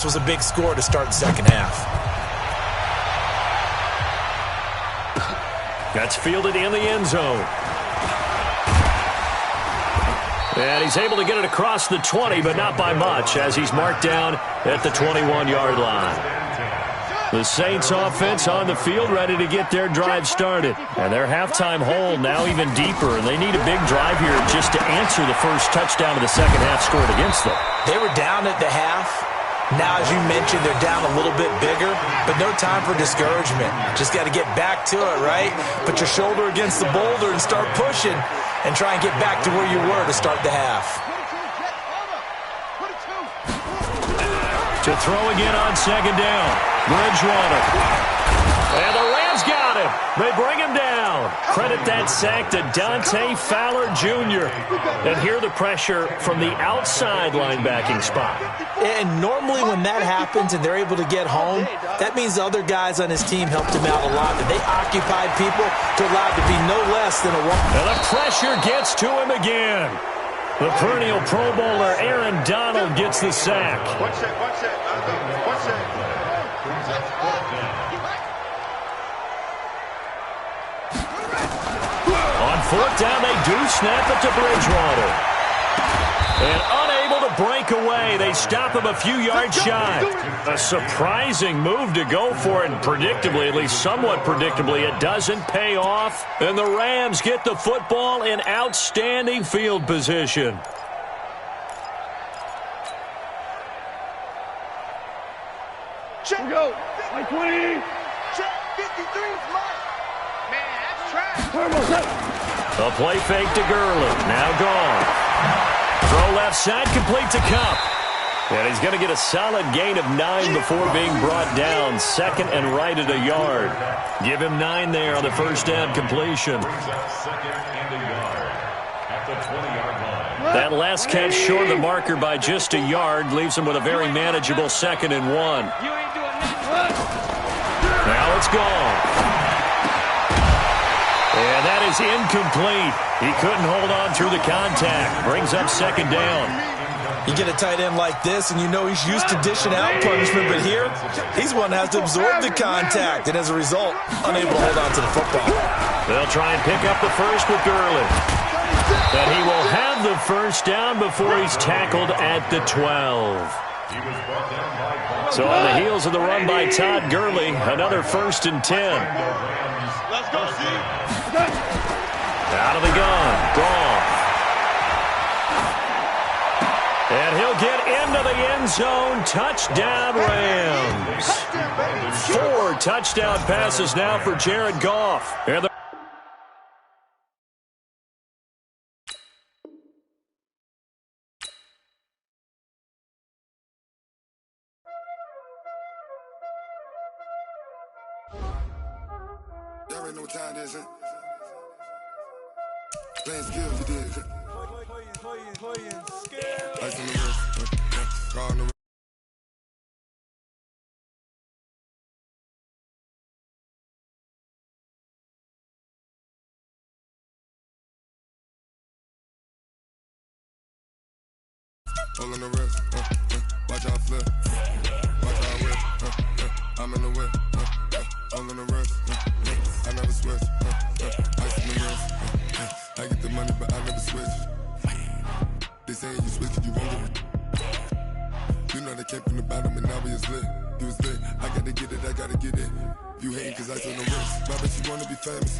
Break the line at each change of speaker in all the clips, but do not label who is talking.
This was a big score to start the second half.
That's fielded in the end zone. And he's able to get it across the 20, but not by much, as he's marked down at the 21-yard line. The Saints offense on the field ready to get their drive started. And their halftime hole now even deeper, and they need a big drive here just to answer the first touchdown of the second half scored against them.
They were down at the half. Now, as you mentioned, they're down a little bit bigger, but no time for discouragement. Just got to get back to it, right? Put your shoulder against the boulder and start pushing and try and get back to where you were to start the half.
To throw again on second down. Bridgewater. And the Rams got him. They bring him down. Credit that sack to Dante Fowler Jr. And hear the pressure from the outside linebacking spot.
And normally when that happens and they're able to get home, that means the other guys on his team helped him out a lot. That they occupied people to allow it to be no less than a one.
And the pressure gets to him again. The perennial Pro Bowler Aaron Donald gets the sack.
Watch that.
On fourth down, they do snap it to Bridgewater. And unable to break away, they stop him a few yards shy. A surprising move to go for it, and predictably, at least somewhat predictably, it doesn't pay off. And the Rams get the football in outstanding field position.
Check. Go. 20. Check. 53 is mine. Man, that's trash.
A play fake to Gurley. Now gone. Throw left side, complete to Cup. And he's going to get a solid gain of 9 before being brought down. Second and right at a yard. Give him 9 there on the first down completion. That last catch short of the marker by just a yard leaves him with a very manageable 2nd and 1. Now it's gone. And that is incomplete. He couldn't hold on through the contact. Brings up 2nd down.
You get a tight end like this, and you know he's used to dishing out punishment, but here, he's one that has to absorb the contact, and as a result, unable to hold on to the football.
They'll try and pick up the first with Gurley. But he will have the first down before he's tackled at the 12. So on the heels of the run by Todd Gurley, another 1st and 10.
Let's go, Steve.
Out of the gun. Goff. And he'll get into the end zone. Touchdown, Rams. 4 touchdown passes now for Jared Goff. And the
Y'all already know what time it is, huh? Playing skills, you did. Playing skills. Ice on the wrist, car on the wrist. All on the wrist, watch out flip, watch out whip, I'm in the whip, all on the wrist, I never switch, ice in the wrist, I get the money but I never switch. They saying you switch it, you won't get it. You know they came from the bottom and now we is lit. You was lit, I gotta get it, I gotta get it. You hating cause ice on the wrist, but I bet you wanna be famous,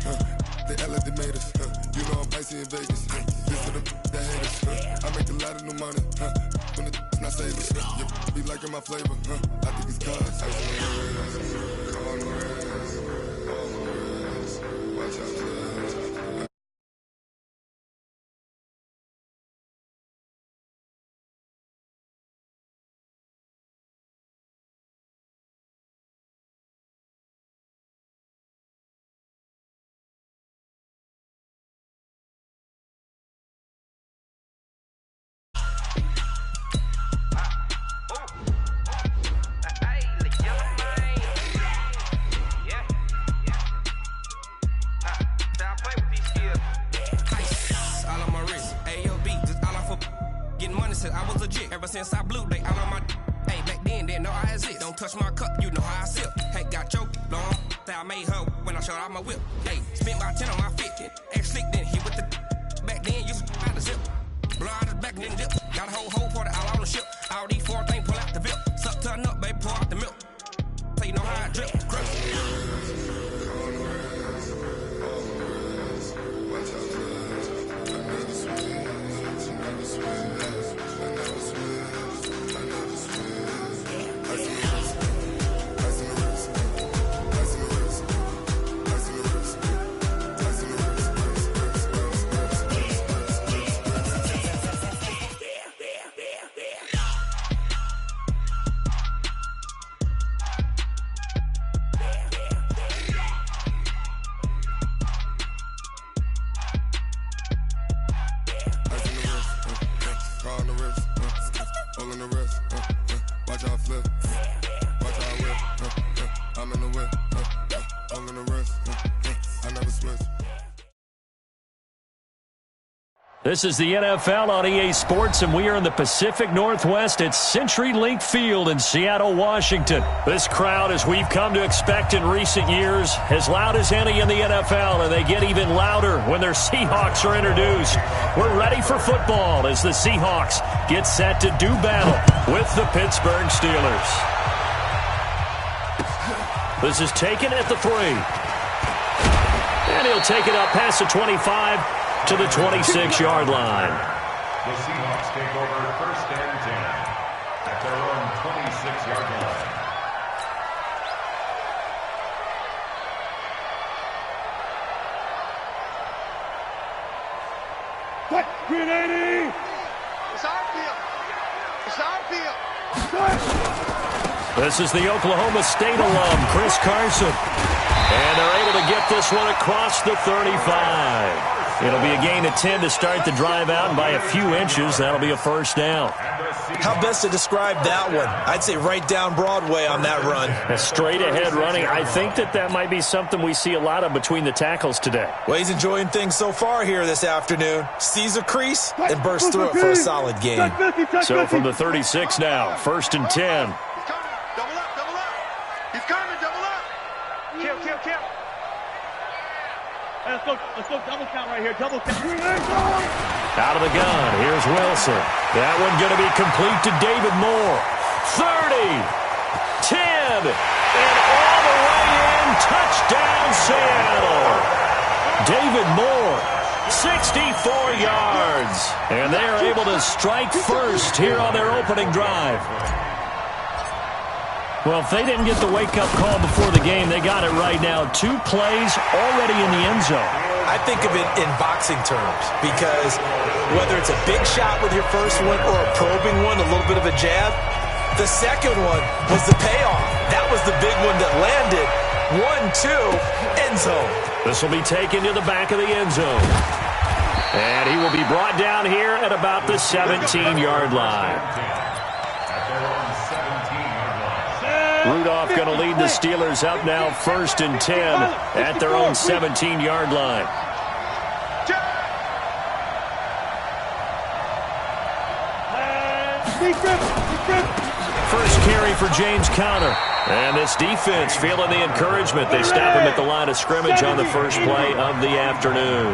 They act like they made us, You know I'm icy in Vegas, This for the that hate us, I make a lot of new money, When the not save us, You be liking my flavor, I think it's cause ice on the wrist, on the wrist, on the wrist, watch out for
Since I was legit, ever since I blew, they all on my. Hey, back then, didn't know I touch my cup, you know how I sip. Hey, got your long, that I made her when I showed out my whip. Hey, spent my 10 on my fit. Ex-slick, then he with the back then, used to out the zip. Blow out his back, then dip. Got a whole for the all on the ship. All these 4 things, pull out the bip. Suck, turn up, baby, pour out the milk. So you know how I drip, grip.
This is the NFL on EA Sports, and we are in the Pacific Northwest at CenturyLink Field in Seattle, Washington. This crowd, as we've come to expect in recent years, as loud as any in the NFL, and they get even louder when their Seahawks are introduced. We're ready for football as the Seahawks get set to do battle with the Pittsburgh Steelers. This is taken at the 3. And he'll take it up past the 25 to the 26-yard line.
The Seahawks take over 1st and 10 at their own 26-yard line.
What? Green 80!
It's our field. It's our field.
This is the Oklahoma State alum, Chris Carson. And they're able to get this one across the 35. It'll be a gain of 10 to start the drive out, and by a few inches, that'll be a 1st down.
How best to describe that one? I'd say right down Broadway on that run.
A straight-ahead running. I think that might be something we see a lot of between the tackles today.
Well, he's enjoying things so far here this afternoon. Sees a crease and bursts through it for a solid gain.
So from the 36 now, 1st and 10.
Double up, double up. He's coming, double up. Kill.
Let's go double count right here, double count.
Out of the gun, here's Wilson. That one going to be complete to David Moore. 30, 10, and all the way in. Touchdown, Seattle. David Moore, 64 yards. And they are able to strike first here on their opening drive. Well, if they didn't get the wake-up call before the game, they got it right now. 2 plays already in the end zone.
I think of it in boxing terms because whether it's a big shot with your first one or a probing one, a little bit of a jab, the second one was the payoff. That was the big one that landed. 1-2, end zone.
This will be taken to the back of the end zone. And he will be brought down here at about the 17-yard line. Rudolph going to lead the Steelers up now 1st and 10 at their own 17-yard line. First carry for James Conner. And this defense feeling the encouragement. They stop him at the line of scrimmage on the first play of the afternoon.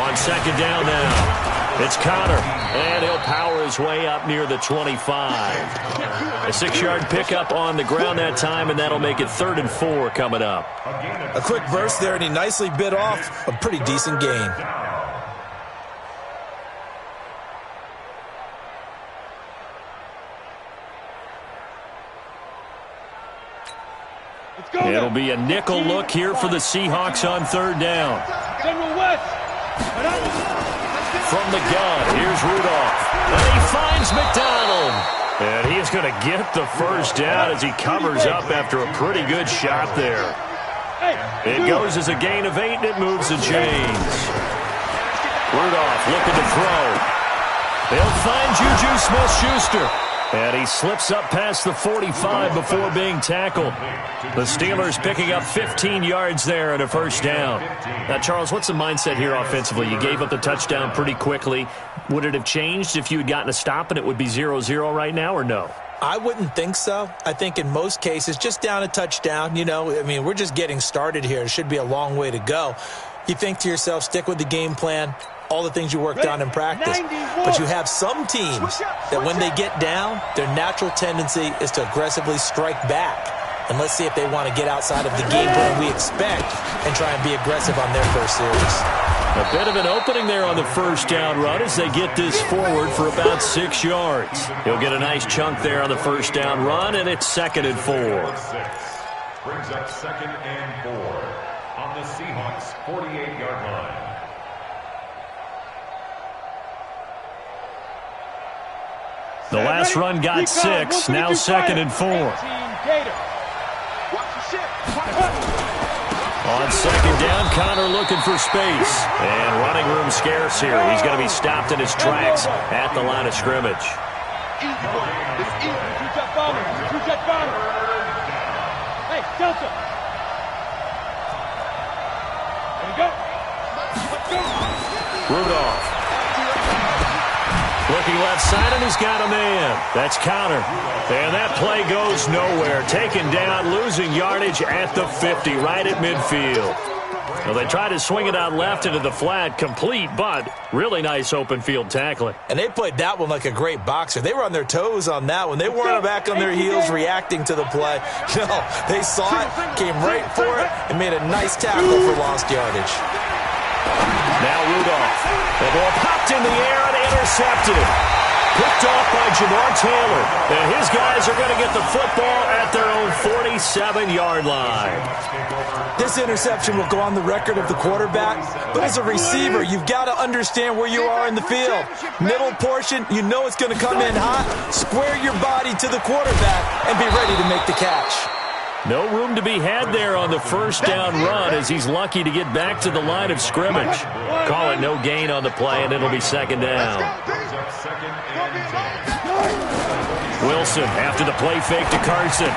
On 2nd down now. It's Conner, and he'll power his way up near the 25. A 6-yard pickup on the ground that time, and that'll make it 3rd and 4 coming up.
A quick burst there, and he nicely bit off a pretty decent gain.
It'll be a nickel look here for the Seahawks on 3rd down. From the gun, here's Rudolph. And he finds McDonald. And he's going to get the 1st down as he covers up after a pretty good shot there. It goes as a gain of 8, and it moves the chains. Rudolph looking to throw. They'll find Juju Smith-Schuster. And he slips up past the 45 before being tackled. The Steelers picking up 15 yards there and a first down. Now, Charles, what's the mindset here offensively? You gave up the touchdown pretty quickly. Would it have changed if you had gotten a stop and it would be 0-0 right now, or no?
I wouldn't think so. I think in most cases, just down a touchdown, we're just getting started here. It should be a long way to go. You think to yourself, stick with the game plan, all the things you worked on in practice. But you have some teams that when they get down, their natural tendency is to aggressively strike back. And let's see if they want to get outside of the game plan we expect and try and be aggressive on their first series.
A bit of an opening there on the first down run as they get this forward for about 6 yards. He'll get a nice chunk there on the first down run, and it's 2nd and 4.
Brings up 2nd and 4 on the Seahawks' 48-yard line.
The last run got 6, now 2nd and 4. On 2nd down, Connor looking for space. And running room scarce here. He's going to be stopped in his tracks at the line of scrimmage.
Hey, Delta. There we go. Let's go.
Rudolph. Looking left side, and he's got a man. That's Connor. And that play goes nowhere. Taken down, losing yardage at the 50, right at midfield. Well, they tried to swing it out left into the flat, complete, but really nice open field tackling.
And they played that one like a great boxer. They were on their toes on that one. They weren't back on their heels reacting to the play. No, they saw it, came right for it, and made a nice tackle for lost yardage.
Now Rudolph. The ball popped in the air and intercepted. Picked off by Jamar Taylor. And his guys are going to get the football at their own 47-yard line.
This interception will go on the record of the quarterback, but as a receiver, you've got to understand where you are in the field. Middle portion, you know it's going to come in hot. Square your body to the quarterback and be ready to make the catch.
No room to be had there on the first down run as he's lucky to get back to the line of scrimmage. Call it no gain on the play, and it'll be 2nd down. Wilson after the play fake to Carson.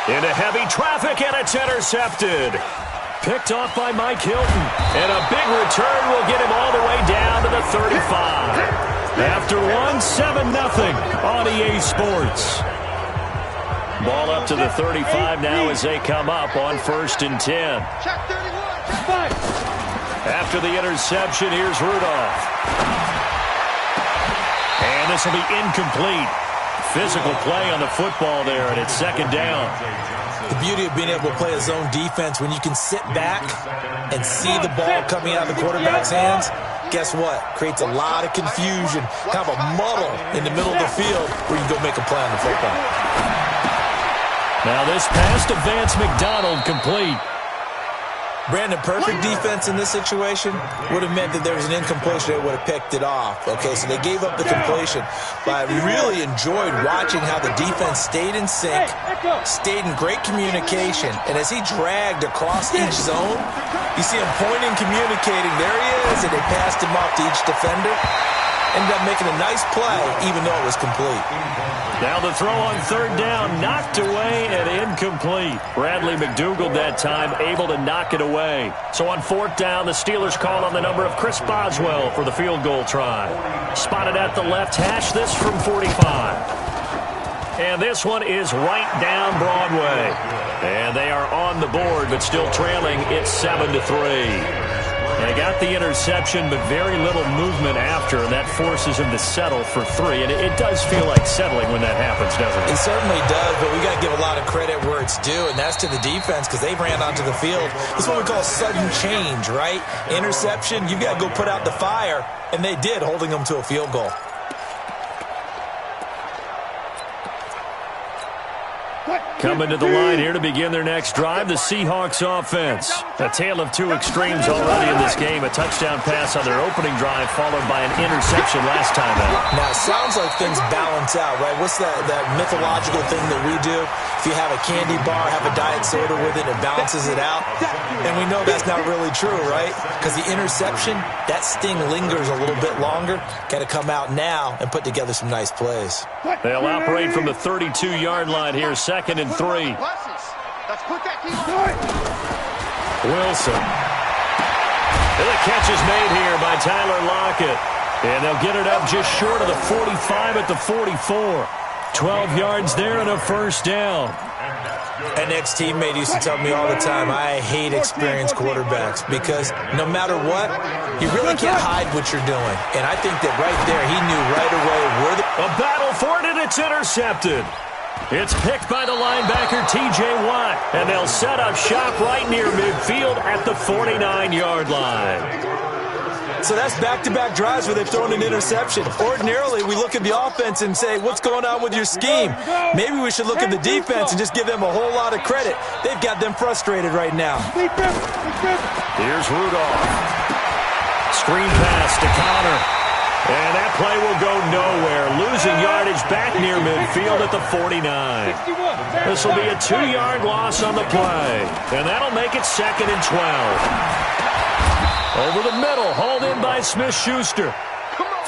Into heavy traffic, and it's intercepted. Picked off by Mike Hilton. And a big return will get him all the way down to the 35. After one, 7-0 on EA Sports. Ball up to the 35 now as they come up on 1st and 10. After the interception, here's Rudolph. And this will be incomplete. Physical play on the football there, and it's 2nd down.
The beauty of being able to play a zone defense, when you can sit back and see the ball coming out of the quarterback's hands, guess what? Creates a lot of confusion, kind of a muddle in the middle of the field where you can go make a play on the football.
Now this pass to Vance McDonald complete.
Brandon, perfect defense in this situation would have meant that there was an incompletion that would have picked it off. Okay, so they gave up the completion. But I really enjoyed watching how the defense stayed in sync, stayed in great communication, and as he dragged across each zone, you see him pointing, communicating. There he is, and they passed him off to each defender. Ended up making a nice play, even though it was complete.
Now the throw on 3rd down, knocked away and incomplete. Bradley McDougald that time able to knock it away. So on 4th down, the Steelers call on the number of Chris Boswell for the field goal try. Spotted at the left hash, this from 45. And this one is right down Broadway. And they are on the board, but still trailing. It's 7-3. They got the interception, but very little movement after, and that forces him to settle for 3. And it does feel like settling when that happens, doesn't it?
It certainly does, but we got to give a lot of credit where it's due, and that's to the defense because they ran onto the field. This is what we call sudden change, right? Interception, you've got to go put out the fire, and they did, holding them to a field goal.
Coming to the line here to begin their next drive, the Seahawks offense. A tale of two extremes already in this game. A touchdown pass on their opening drive followed by an interception last time out.
Now, it sounds like things balance out, right? What's that mythological thing that we do? If you have a candy bar, have a diet soda with it, it balances it out. And we know that's not really true, right? Because the interception, that sting lingers a little bit longer. Got to come out now and put together some nice plays.
They'll operate from the 32-yard line here, 2nd and 3.
Let's put that team on.
Wilson. And the catch is made here by Tyler Lockett. And they'll get it up just short of the 45 at the 44. 12 yards there and a first down.
An ex-teammate used to tell me all the time, I hate experienced quarterbacks because no matter what, you really can't hide what you're doing. And I think that right there, he knew right away where
a battle for it, and it's intercepted. It's picked by the linebacker, T.J. Watt, and they'll set up shop right near midfield at the 49-yard line.
So that's back-to-back drives where they've thrown an interception. Ordinarily, we look at the offense and say, what's going on with your scheme? Maybe we should look at the defense and just give them a whole lot of credit. They've got them frustrated right now.
Here's Rudolph. Screen pass to Connor. And that play will go nowhere. Losing yardage back near midfield at the 49. This will be a 2-yard loss on the play. And that'll make it 2nd and 12. Over the middle, hauled in by Smith-Schuster.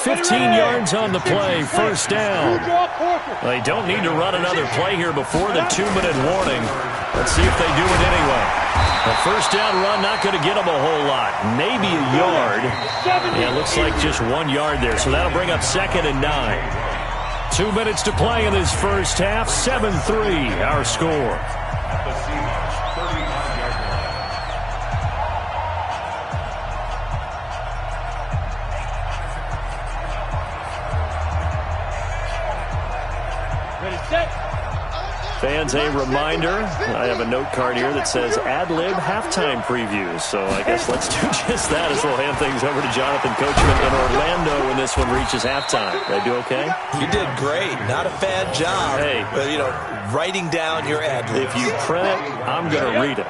15 yards on the play, first down. They don't need to run another play here before the 2-minute warning. Let's see if they do it anyway. A first down run, not going to get them a whole lot. Maybe a yard. Yeah, it looks like just 1 yard there, so that'll bring up 2nd and 9. 2 minutes to play in this first half, 7-3 our score. Fans, a reminder, I have a note card here that says ad-lib halftime previews. So I guess let's do just that as we'll hand things over to Jonathan Coachman in Orlando when this one reaches halftime. Did I do okay?
You did great. Not a bad job.
Hey.
But, writing down your ad-lib.
If you print it, I'm going to read it.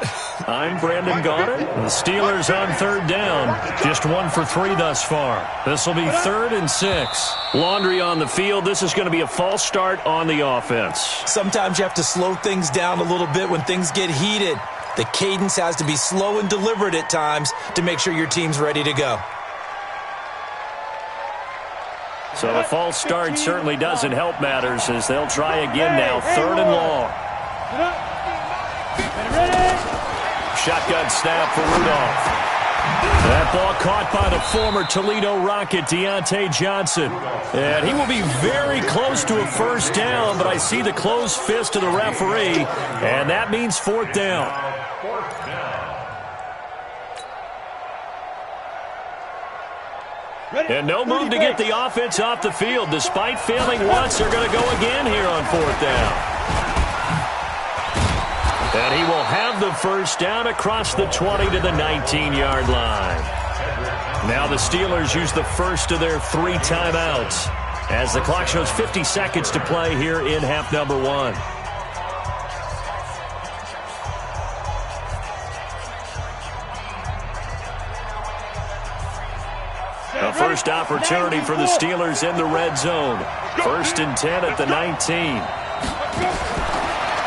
I'm Brandon Gaudin. The Steelers on 3rd down. Just 1 for 3 thus far. This will be 3rd and 6. Laundry on the field. This is going to be a false start on the offense.
Sometimes you have to slow things down a little bit when things get heated. The cadence has to be slow and deliberate at times to make sure your team's ready to go.
So the false start certainly doesn't help matters as they'll try again now. 3rd and long. Shotgun snap for Rudolph. That ball caught by the former Toledo Rocket, Deontay Johnson. And he will be very close to a first down, but I see the closed fist of the referee, and that means 4th down. And no move to get the offense off the field. Despite failing once, they're going to go again here on 4th down. And he will have the first down across the 20 to the 19-yard line. Now the Steelers use the first of their 3 timeouts as the clock shows 50 seconds to play here in half number 1. A first opportunity for the Steelers in the red zone. 1st and 10 at the 19.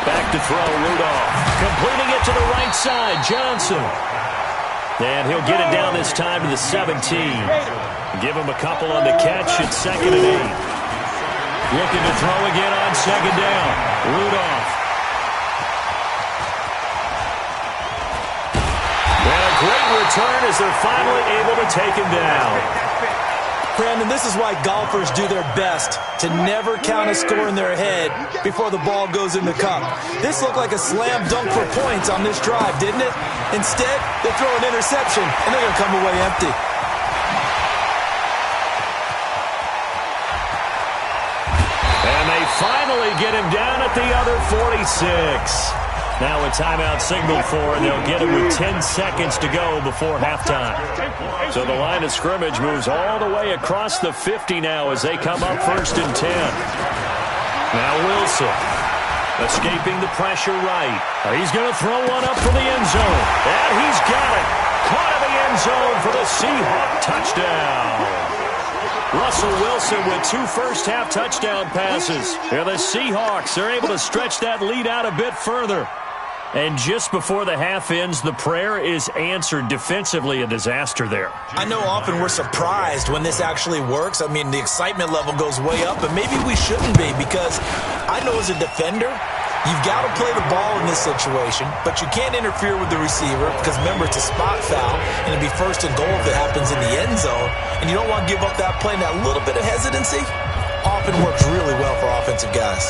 Back to throw, Rudolph. Completing it to the right side, Johnson. And he'll get it down this time to the 17. Give him a couple on the catch. It's 2nd and 8. Looking to throw again on 2nd down. Rudolph. And a great return as they're finally able to take him down.
Brandon, this is why golfers do their best to never count a score in their head before the ball goes in the cup. This looked like a slam dunk for points on this drive, didn't it? Instead, they throw an interception, and they're going to come away empty.
And they finally get him down at the other 46. Now a timeout signal for, and they'll get it with 10 seconds to go before halftime. So the line of scrimmage moves all the way across the 50 now as they come up 1st and 10. Now Wilson. Escaping the pressure right. He's going to throw one up for the end zone. And he's got it. Caught in the end zone for the Seahawk touchdown. Russell Wilson with 2 first-half touchdown passes. And the Seahawks are able to stretch that lead out a bit further. And just before the half ends, the prayer is answered. Defensively, a disaster there.
I know often we're surprised when this actually works. I mean, the excitement level goes way up, and maybe we shouldn't be, because I know as a defender, you've got to play the ball in this situation, but you can't interfere with the receiver because, remember, it's a spot foul, and it'd be first and goal if it happens in the end zone, and you don't want to give up that play. And that little bit of hesitancy often works really well for offensive guys.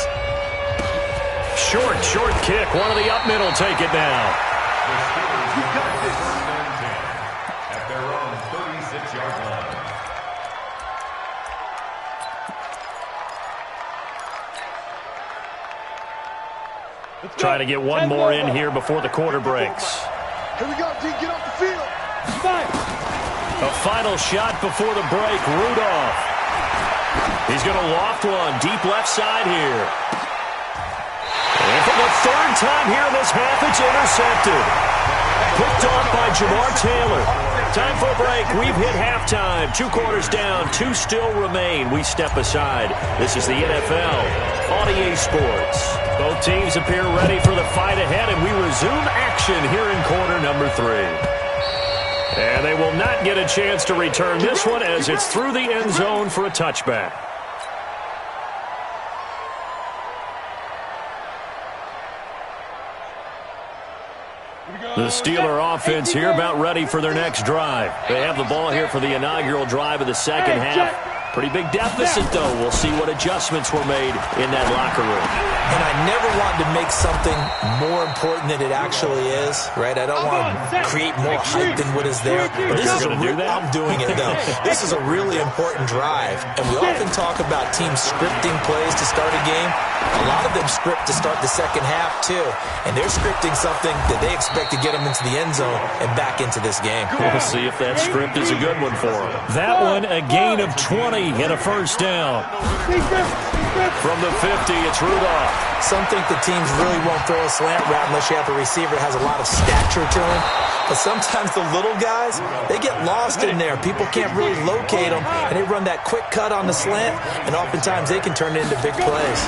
Short kick. One of the up middle take it now.
You got this. At their own 36-yard line.
Try to get one more in here before the quarter breaks.
Here we go, D. Get off the field.
A final shot before the break. Rudolph. He's going to loft one. Deep left side here. And for the 3rd time here in this half, it's intercepted. Picked off by Jamar Taylor. Time for a break. We've hit halftime. 2 quarters down. 2 still remain. We step aside. This is the NFL on EA Sports. Both teams appear ready for the fight ahead, and we resume action here in quarter number 3. And they will not get a chance to return this one as it's through the end zone for a touchback. The Steeler offense here about ready for their next drive. They have the ball here for the inaugural drive of the second half. Pretty big deficit, though. We'll see what adjustments were made in that locker room.
And I never wanted to make something more important than it actually is, right? I don't want to create more hype than what is there. But this is I'm doing it, though. This is a really important drive. And we often talk about teams scripting plays to start a game. A lot of them script to start the second half, too. And they're scripting something that they expect to get them into the end zone and back into this game.
We'll see if that script is a good one for them. That one, a gain of 20 and a first down. From the 50, it's Rudolph.
Some think the teams really won't throw a slant route unless you have a receiver that has a lot of stature to him. But sometimes the little guys, they get lost in there. People can't really locate them, and they run that quick cut on the slant, and oftentimes they can turn it into big plays.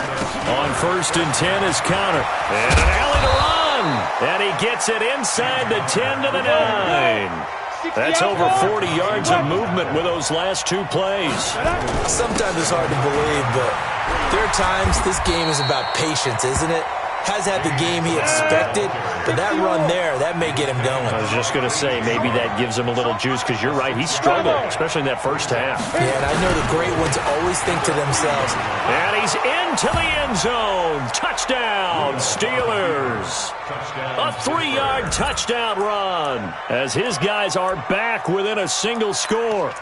On 1st and 10 is Connor. And an alley to run. And he gets it inside the 10 to the 9. That's over 40 yards of movement with those last 2 plays.
Sometimes it's hard to believe, but there are times this game is about patience, isn't it? Has had the game he expected, but that run there, that may get him going.
I was just going to say, maybe that gives him a little juice, because you're right, he struggled, especially in that first half.
Yeah, and I know the great ones always think to themselves.
And he's into the end zone. Touchdown, Steelers. A 3-yard touchdown run, as his guys are back within a single score.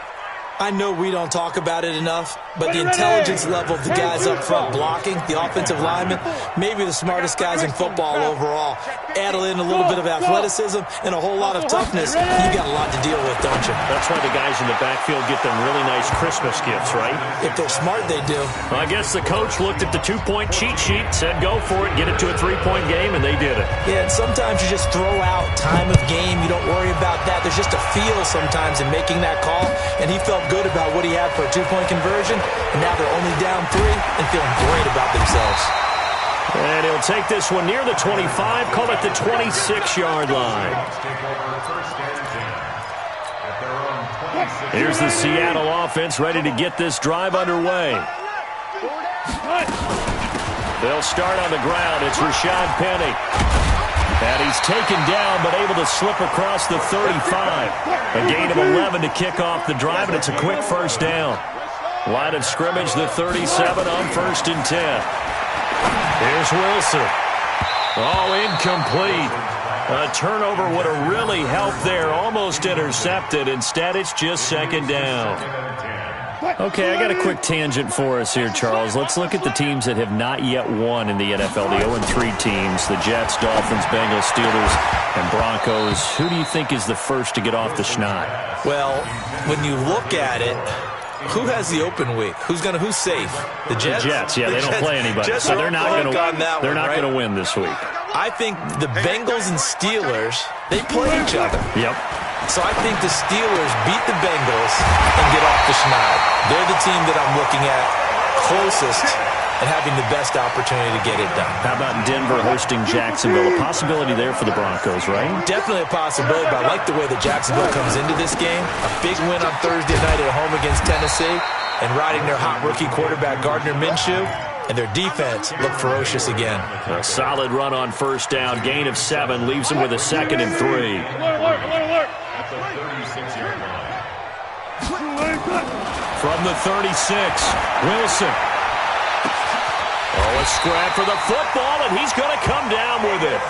I know we don't talk about it enough, but the intelligence level of the guys up front blocking, the offensive linemen, maybe the smartest guys in football overall. Add in a little bit of athleticism and a whole lot of toughness, you got a lot to deal with, don't you?
That's why the guys in the backfield get them really nice Christmas gifts, right?
If they're smart, they do.
I guess the coach looked at the 2-point cheat sheet, said go for it, get it to a 3-point game, and they did it.
Yeah, and sometimes you just throw out time of game. You don't worry about that. There's just a feel sometimes in making that call, and he felt good about what he had for a 2-point conversion, and now they're only down 3 and feeling great about themselves.
And he'll take this one near the 25, call it the 26-yard line. Here's the Seattle offense ready to get this drive underway. They'll start on the ground. It's Rashad Penny. And he's taken down, but able to slip across the 35. A gain of 11 to kick off the drive, and it's a quick first down. Line of scrimmage, the 37 on 1st and 10. Here's Wilson. Oh, incomplete. A turnover would have really helped there. Almost intercepted. Instead, it's just 2nd down. Okay, I got a quick tangent for us here, Charles. Let's look at the teams that have not yet won in the NFL. The 0-3 teams, the Jets, Dolphins, Bengals, Steelers, and Broncos. Who do you think is the first to get off the schneid?
Well, when you look at it, Who has the open week? Who's safe? The Jets?
The Jets, yeah, they don't play anybody,
Jets
so they're not going
to
to win this week.
I think the Bengals and Steelers, they play each other.
Yep.
So I think the Steelers beat the Bengals and get off the schneid. They're the team that I'm looking at closest and having the best opportunity to get it done.
How about Denver hosting Jacksonville? A possibility there for the Broncos, right?
Definitely a possibility, but I like the way that Jacksonville comes into this game. A big win on Thursday night at home against Tennessee and riding their hot rookie quarterback Gardner Minshew. And their defense looked ferocious again.
A solid run on first down. Gain of 7 leaves them with a 2nd and 3.
Alert.
At the 36-yard line.
From the 36, Wilson. Oh, a scrap for the football, and he's going to come down with it.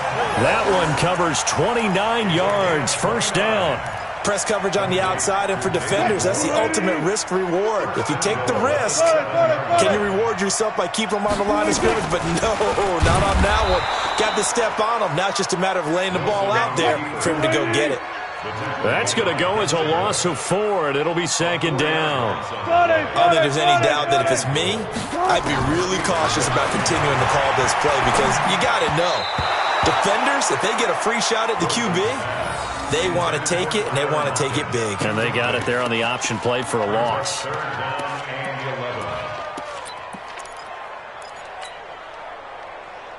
That one covers 29 yards. First down.
Press coverage on the outside, and for defenders, that's the ultimate risk-reward. If you take the risk, can you reward yourself by keeping them on the line of scrimmage? But no, not on that one. Got to step on them. Now it's just a matter of laying the ball out there for him to go get it.
That's going to go as a loss of 4, and it'll be 2nd down.
I don't think there's any doubt that if it's me, I'd be really cautious about continuing to call this play because you got to know. Defenders, if they get a free shot at the QB, they want to take it, and they want to take it big.
And they got it there on the option play for a loss.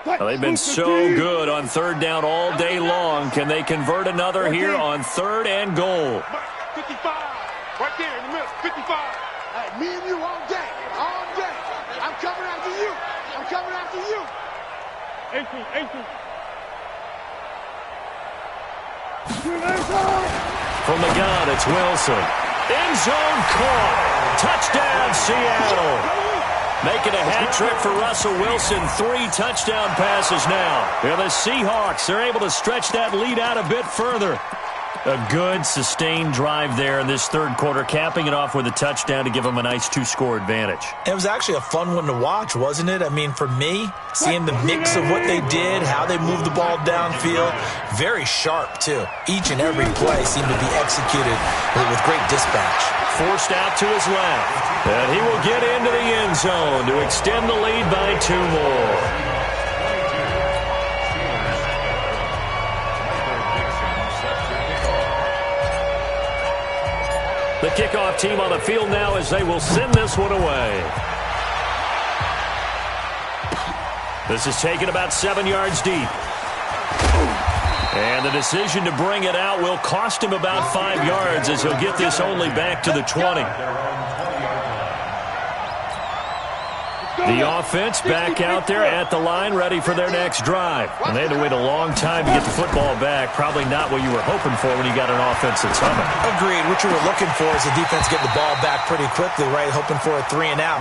Well, they've been so good on 3rd down all day long. Can they convert another here on 3rd and goal?
55. Right there in the middle. 55. Hey, me and you all day. All day. I'm coming after you. I'm coming after you.
18.
From the gun, it's Wilson. End zone caught. Touchdown, Seattle. Making a hat trick for Russell Wilson. 3 touchdown passes now. And the Seahawks, they're able to stretch that lead out a bit further. A good, sustained drive there in this 3rd quarter, capping it off with a touchdown to give them a nice 2-score advantage.
It was actually a fun one to watch, wasn't it? I mean, for me, seeing the mix of what they did, how they moved the ball downfield, very sharp, too. Each and every play seemed to be executed with great dispatch.
Forced out to his left. And he will get into the end zone to extend the lead by 2 more. The kickoff team on the field now as they will send this one away. This is taken about 7 yards deep. And the decision to bring it out will cost him about 5 yards as he'll get this only back to the 20. The offense back out there at the line, ready for their next drive. And they had to wait a long time to get the football back. Probably not what you were hoping for when you got an offense that's humming.
Agreed. What you were looking for is the defense getting the ball back pretty quickly, right? Hoping for a 3 and out.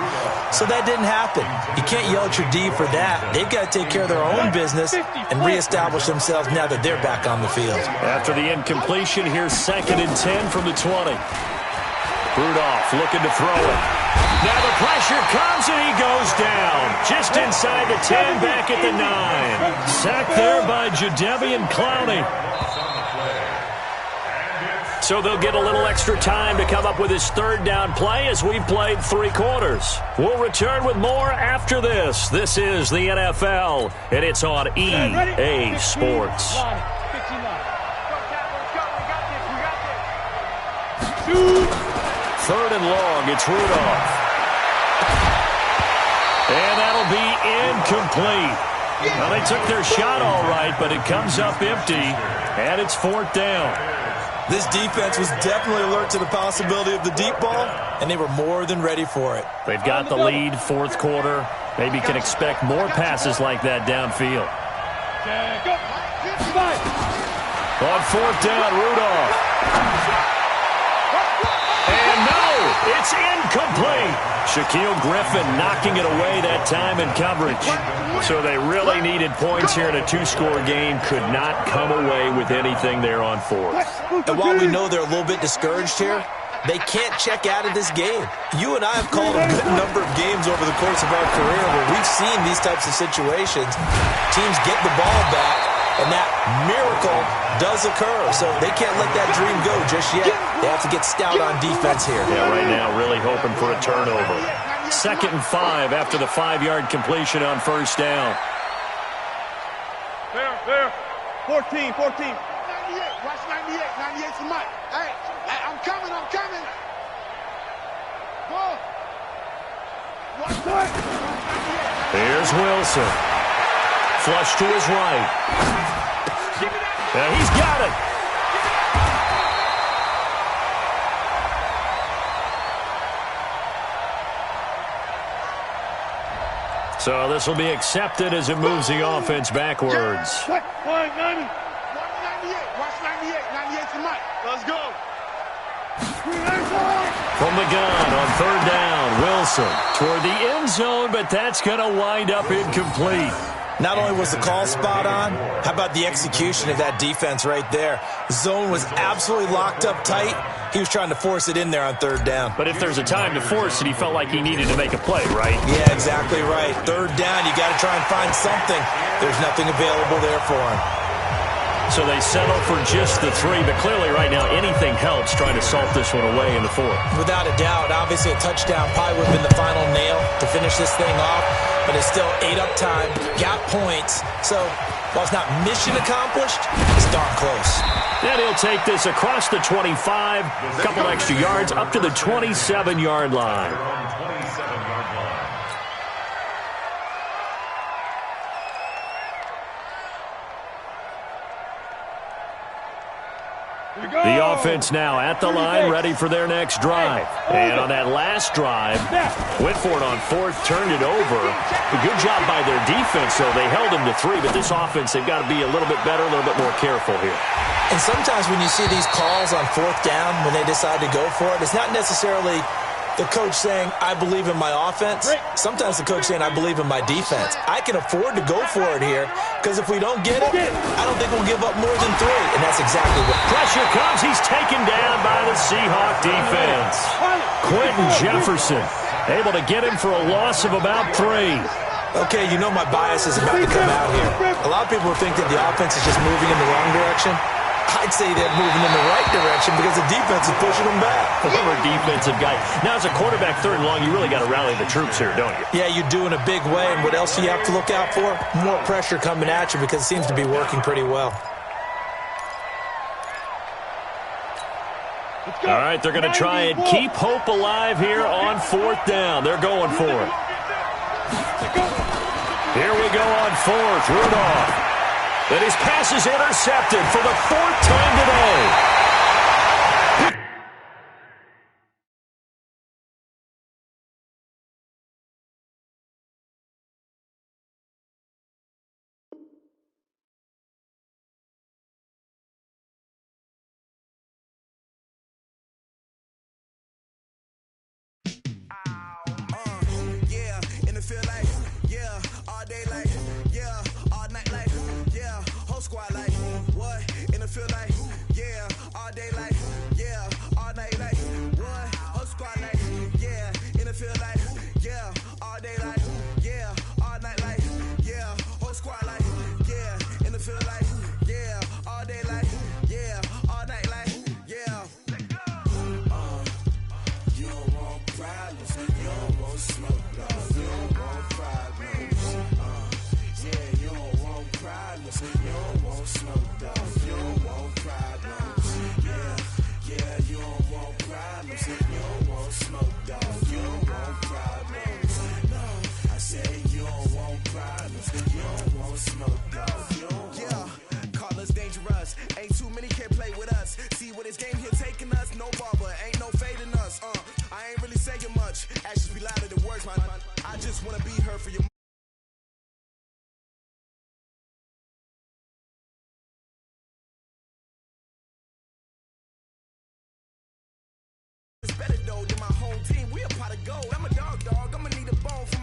So that didn't happen. You can't yell at your D for that. They've got to take care of their own business and reestablish themselves now that they're back on the field.
After the incompletion, here's 2nd and 10 from the 20. Rudolph looking to throw it. Now the pressure comes and he goes down. Just inside the 10, back at the 9. Sacked there by Jadeveon Clowney. So they'll get a little extra time to come up with his 3rd down play as we've played 3 quarters. We'll return with more after this. This is the NFL, and it's on EA Sports. 3rd and long, it's Rudolph. And that'll be incomplete. Well, they took their shot all right, but it comes up empty, and it's 4th down.
This defense was definitely alert to the possibility of the deep ball, and they were more than ready for it.
They've got the lead, 4th quarter. Maybe can expect more passes like that downfield. On 4th down, Rudolph. And no, it's incomplete. Shaquille Griffin knocking it away that time in coverage. So they really needed points here in a 2-score game. Could not come away with anything there on 4th.
And while we know they're a little bit discouraged here, they can't check out of this game. You and I have called a good number of games over the course of our career where we've seen these types of situations. Teams get the ball back, and that miracle does occur. So they can't let that dream go just yet. They have to get stout on defense here.
Yeah, right now really hoping for a turnover. 2nd and 5 after the 5-yard completion on first down.
There. 14.
98. Watch 98. 98's the mic. Hey, I'm coming. Go. Watch that.
Here's Wilson. Flush to his right. He's got it. So this will be accepted as it moves the offense backwards.
Line 90.
Watch 98. Watch 98. 98's the mic.
Let's go.
From the gun on 3rd down, Wilson toward the end zone, but that's going to wind up incomplete.
Not only was the call spot on, how about the execution of that defense right there? The zone was absolutely locked up tight. He was trying to force it in there on 3rd down.
But if there's a time to force it, he felt like he needed to make a play, right?
Yeah, exactly right. 3rd down, you got to try and find something. There's nothing available there for him.
So they settle for just the 3, but clearly right now anything helps trying to salt this one away in the 4th.
Without a doubt, obviously a touchdown probably would have been the final nail to finish this thing off, but it's still 8 up time, got points. So while it's not mission accomplished, it's darn close.
And he'll take this across the 25, a couple extra yards up to the 27-yard line. The offense now at the line, ready for their next drive. And on that last drive, went for it on 4th, turned it over. A good job by their defense, though. They held them to 3, but this offense, they've got to be a little bit better, a little bit more careful here.
And sometimes when you see these calls on 4th down, when they decide to go for it, it's not necessarily the coach saying, I believe in my offense. Sometimes the coach saying, I believe in my defense. I can afford to go for it here because if we don't get it, I don't think we'll give up more than 3. And that's exactly what.
Pressure comes. He's taken down by the Seahawk defense. Quentin Jefferson able to get him for a loss of about 3.
Okay, you know my bias is about to come out here. A lot of people think that the offense is just moving in the wrong direction. I'd say they're moving in the right direction because the defense is pushing them back.
Former defensive guy. Now, as a quarterback 3rd and long, you really got to rally the troops here, don't you?
Yeah, you do in a big way. And what else do you have to look out for? More pressure coming at you because it seems to be working pretty well.
All right, they're going to try and keep hope alive here on 4th down. They're going for it. Here we go on 4th. Rudolph. And his pass is intercepted for the 4th time today.
Squad like, what? In the field like, yeah, all day like, yeah, all night like, what? Whole squad like, yeah, in the field like, yeah, all day like, yeah, all night like, yeah, whole squad like, yeah, in the field like, yeah, all day like, yeah, all night like, yeah. You don't want problems, you don't want smoke, dog, you don't want problems, yeah, you don't want problems, you don't want smoke, dog, you don't want problems, yeah, you don't want problems, you don't want smoke, dog, you don't want problems, no, I say you don't want problems, you don't want smoke, dog, you don't want, yeah, call us dangerous, ain't too many can play with us, see what this game here taking us, no barber, ain't no fading us, I ain't really saying much, actions be louder than words, man, I just wanna be heard for your better though than my home team. We a pot of gold. I'm a dog. I'ma need a bone for